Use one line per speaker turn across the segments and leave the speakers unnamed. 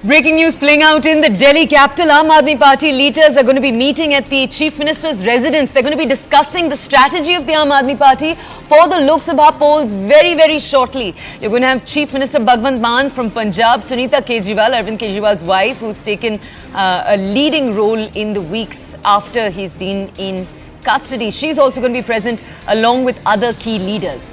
Breaking news playing out in the Delhi capital. Aam Aadmi Party leaders are going to be meeting at the Chief Minister's residence. They're going to be discussing the strategy of the Aam Aadmi Party for the Lok Sabha polls very shortly. You're going to have Chief Minister Bhagwant Mann from Punjab, Sunita Kejriwal, Arvind Kejriwal's wife, who's taken a leading role in the weeks after he's been in custody. She's also going to be present along with other key leaders.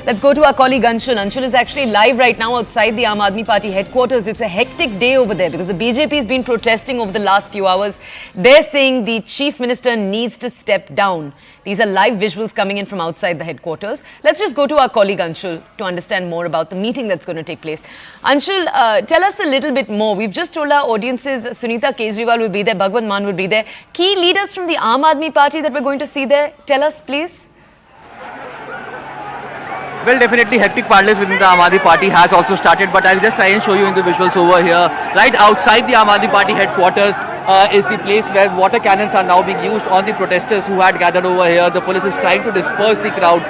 Let's go to our colleague Anshul. Anshul is actually live right now outside the Aam Aadmi Party headquarters. It's a hectic day over there because the BJP has been protesting over the last few hours. They're saying the Chief Minister needs to step down. These are live visuals coming in from outside the headquarters. Let's just go to our colleague Anshul to understand more about the meeting that's going to take place. Anshul, tell us a little bit more. We've just told our audiences Sunita Kejriwal will be there, Bhagwant Mann will be there. Key leaders from the Aam Aadmi Party that we're going to see there, tell us please.
Well, definitely hectic parleys within the Aam Aadmi Party has also started, but I'll just try and show you in the visuals over here. Right outside the Aam Aadmi Party headquarters is the place where water cannons are now being used on the protesters who had gathered over here. The police is trying to disperse the crowd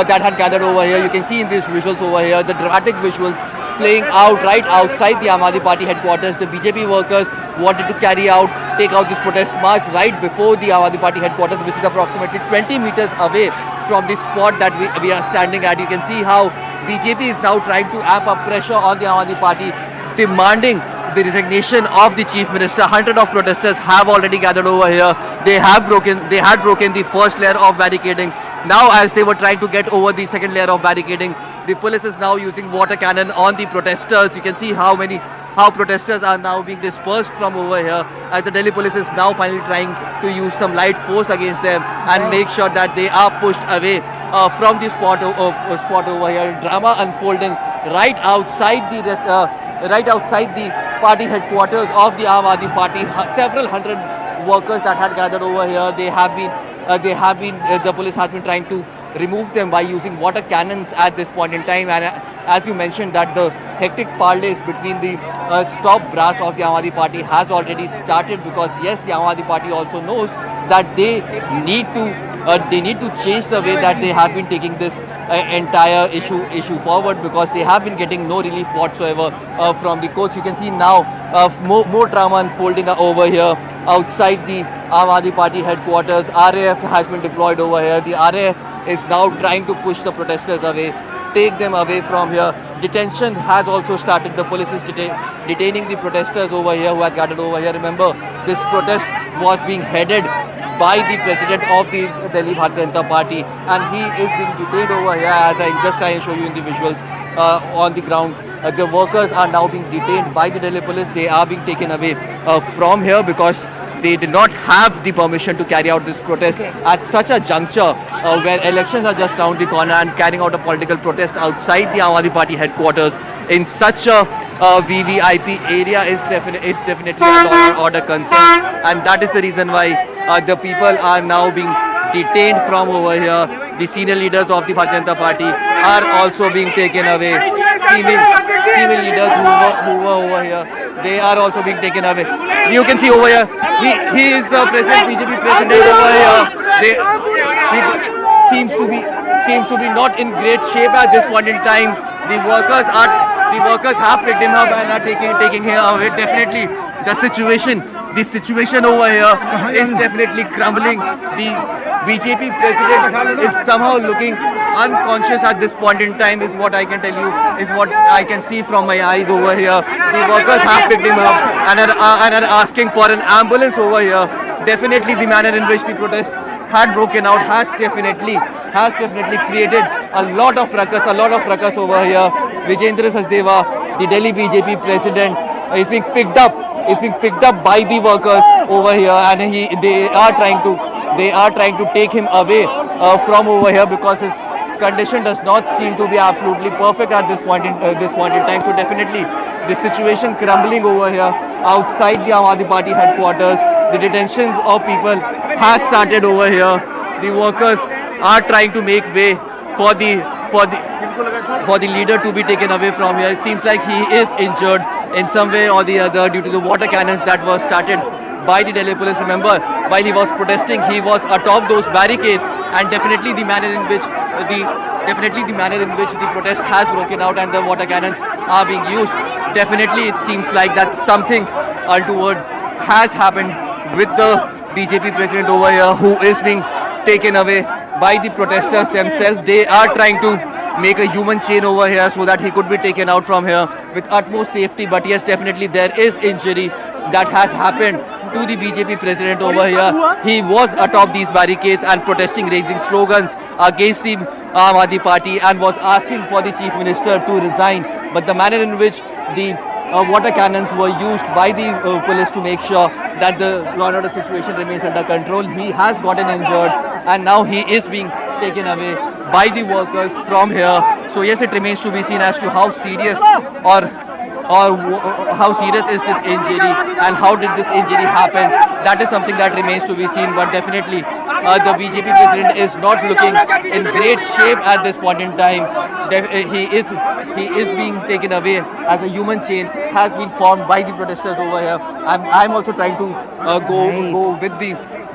that had gathered over here. You can see in these visuals over here, the dramatic visuals playing out right outside the Aam Aadmi Party headquarters. The BJP workers wanted to take out this protest march right before the Aam Aadmi Party headquarters, which is approximately 20 meters away from the spot that we are standing at. You can see how BJP is now trying to amp up pressure on the Aam Aadmi Party, demanding the resignation of the Chief Minister. Hundreds of protesters have already gathered over here. They had broken the first layer of barricading. Now, as they were trying to get over the second layer of barricading, the police is now using water cannon on the protesters. You can see how protesters are now being dispersed from over here, as the Delhi police is now finally trying to use some light force against them and make sure that they are pushed away from the spot over here. Drama unfolding right outside the party headquarters of the Aam Aadmi Party. Several hundred workers that had gathered over here, the police has been trying to remove them by using water cannons at this point in time. And as you mentioned, that the hectic parleys between the top brass of the Aam Aadmi Party has already started, because yes, the Aam Aadmi Party also knows that they need to change the way that they have been taking this entire issue forward, because they have been getting no relief whatsoever from the courts. You can see now more drama unfolding over here outside the Aam Aadmi Party headquarters. RAF has been deployed over here. The RAF is now trying to push the protesters away, take them away from here. Detention has also started. The police is detaining the protesters over here who had gathered over here. Remember, this protest was being headed by the president of the Delhi Bharatiya Janata Party, and he is being detained over here, as I just try and show you in the visuals on the ground. The workers are now being detained by the Delhi police. They are being taken away from here because they did not have the permission to carry out this protest at such a juncture where elections are just around the corner, and carrying out a political protest outside the Aam Aadmi Party headquarters in such a VVIP area is definitely a law and order concern, and that is the reason why the people are now being detained from over here. The senior leaders of the Bharatiya Janata Party are also being taken away. Female leaders who were over here, they are also being taken away. You can see over here, he is the BJP president over here. He seems to be not in great shape at this point in time. The workers have picked him up and are taking him away. Definitely, the situation over here is definitely crumbling. The BJP president is somehow looking unconscious at this point in time, is what I can tell you, is what I can see from my eyes over here. The workers have picked him up and are asking for an ambulance over here. Definitely the manner in which the protest had broken out has definitely created a lot of ruckus over here. Vijayendra Sachdeva, the Delhi BJP president, is being picked up by the workers over here, and they are trying to take him away from over here, because his condition does not seem to be absolutely perfect at this point in time. So definitely the situation crumbling over here outside the Aam Aadmi Party headquarters. The detentions of people has started over here. The workers are trying to make way for the leader to be taken away from here. It seems like he is injured in some way or the other due to the water cannons that were started by the Delhi police. Remember, while he was protesting, he was atop those barricades, and definitely the manner in which definitely the manner in which the protest has broken out and the water cannons are being used, definitely it seems like that something untoward has happened with the BJP president over here, who is being taken away by the protesters themselves. They are trying to make a human chain over here so that he could be taken out from here with utmost safety. But yes, definitely there is injury that has happened to the BJP president over here. He was atop these barricades and protesting, raising slogans against the Aam Aadmi Party, and was asking for the chief minister to resign. But the manner in which the water cannons were used by the police to make sure that the law and order situation remains under control, he has gotten injured and now he is being taken away by the workers from here. So yes, it remains to be seen as to how serious how serious is this injury and how did this injury happen. That is something that remains to be seen, but definitely the BJP president is not looking in great shape at this point in time. He is being taken away as a human chain has been formed by the protesters over here. I'm also trying to go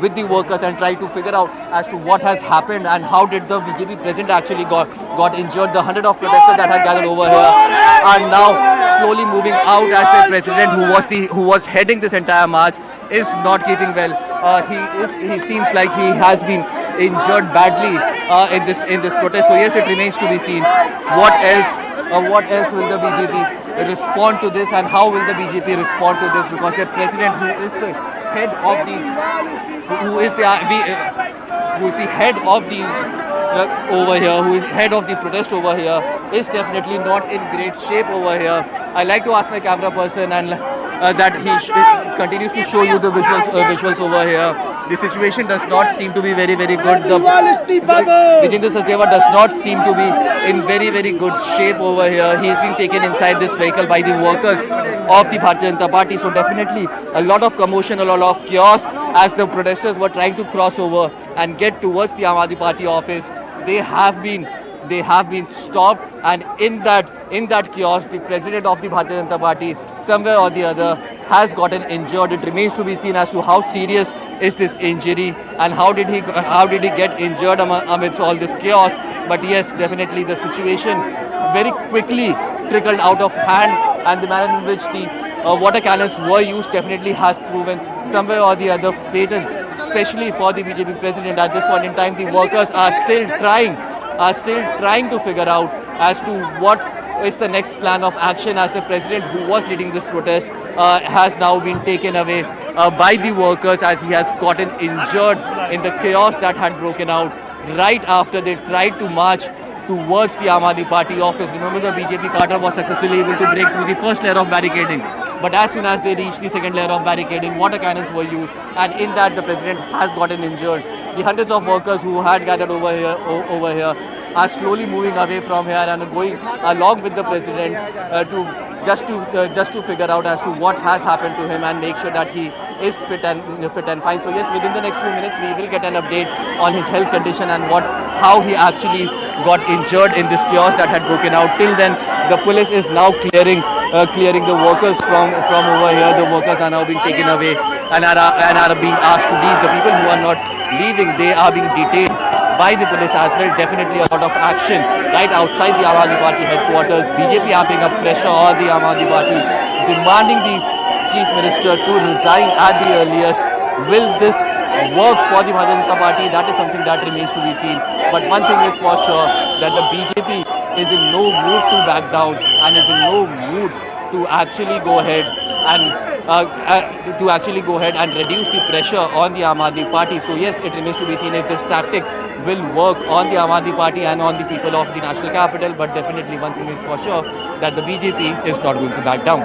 with the workers and try to figure out as to what has happened and how did the BJP president actually got injured. The hundred of protesters that had gathered over here are now slowly moving out as the president, who was heading this entire march, is not keeping well. He seems like he has been injured badly in this protest. So yes, it remains to be seen what else will the BJP respond to this, and how will the BJP respond to this, because the president, who is the head of the over here, who is head of the protest over here, is definitely not in great shape over here. I like to ask my camera person and that he continues to show you the visuals over here. The situation does not seem to be very good. Vijendra Sachdeva does not seem to be in very good shape over here. He is being taken inside this vehicle by the workers of the Bharatiya Janata Party. So definitely a lot of commotion, a lot of chaos as the protesters were trying to cross over and get towards the Aam Aadmi Party office. They have been stopped, and in that chaos, the president of the Bharatiya Janata Party, somewhere or the other, has gotten injured. It remains to be seen as to how serious is this injury and how did he get injured amidst all this chaos. But yes, definitely the situation very quickly trickled out of hand, and the manner in which the water cannons were used definitely has proven somewhere or the other fatal, especially for the BJP president. At this point in time, the workers are still trying to figure out as to what is the next plan of action, as the president, who was leading this protest, has now been taken away by the workers, as he has gotten injured in the chaos that had broken out right after they tried to march towards the Aam Aadmi Party office. Remember, the BJP cadre was successfully able to break through the first layer of barricading, but as soon as they reached the second layer of barricading, water cannons were used, and in that the president has gotten injured. The hundreds of workers who had gathered over here are slowly moving away from here and going along with the president just to figure out as to what has happened to him and make sure that he is fit and fine. So yes, within the next few minutes we will get an update on his health condition and how he actually got injured in this chaos that had broken out. Till then, the police is now clearing the workers from over here. The workers are now being taken away and are being asked to leave. The people who are not leaving, they are being detained by the police as well. Definitely a lot of action right outside the Aam Aadmi Party headquarters. BJP amping up pressure on the Aam Aadmi Party, demanding the Chief Minister to resign at the earliest. Will this work for the Bharatiya Janata Party? That is something that remains to be seen. But one thing is for sure, that the BJP is in no mood to back down and is in no mood to actually go ahead and reduce the pressure on the Aam Aadmi Party. So yes, it remains to be seen if this tactic will work on the Aam Aadmi Party and on the people of the national capital. But definitely one thing is for sure, that the BJP is not going to back down.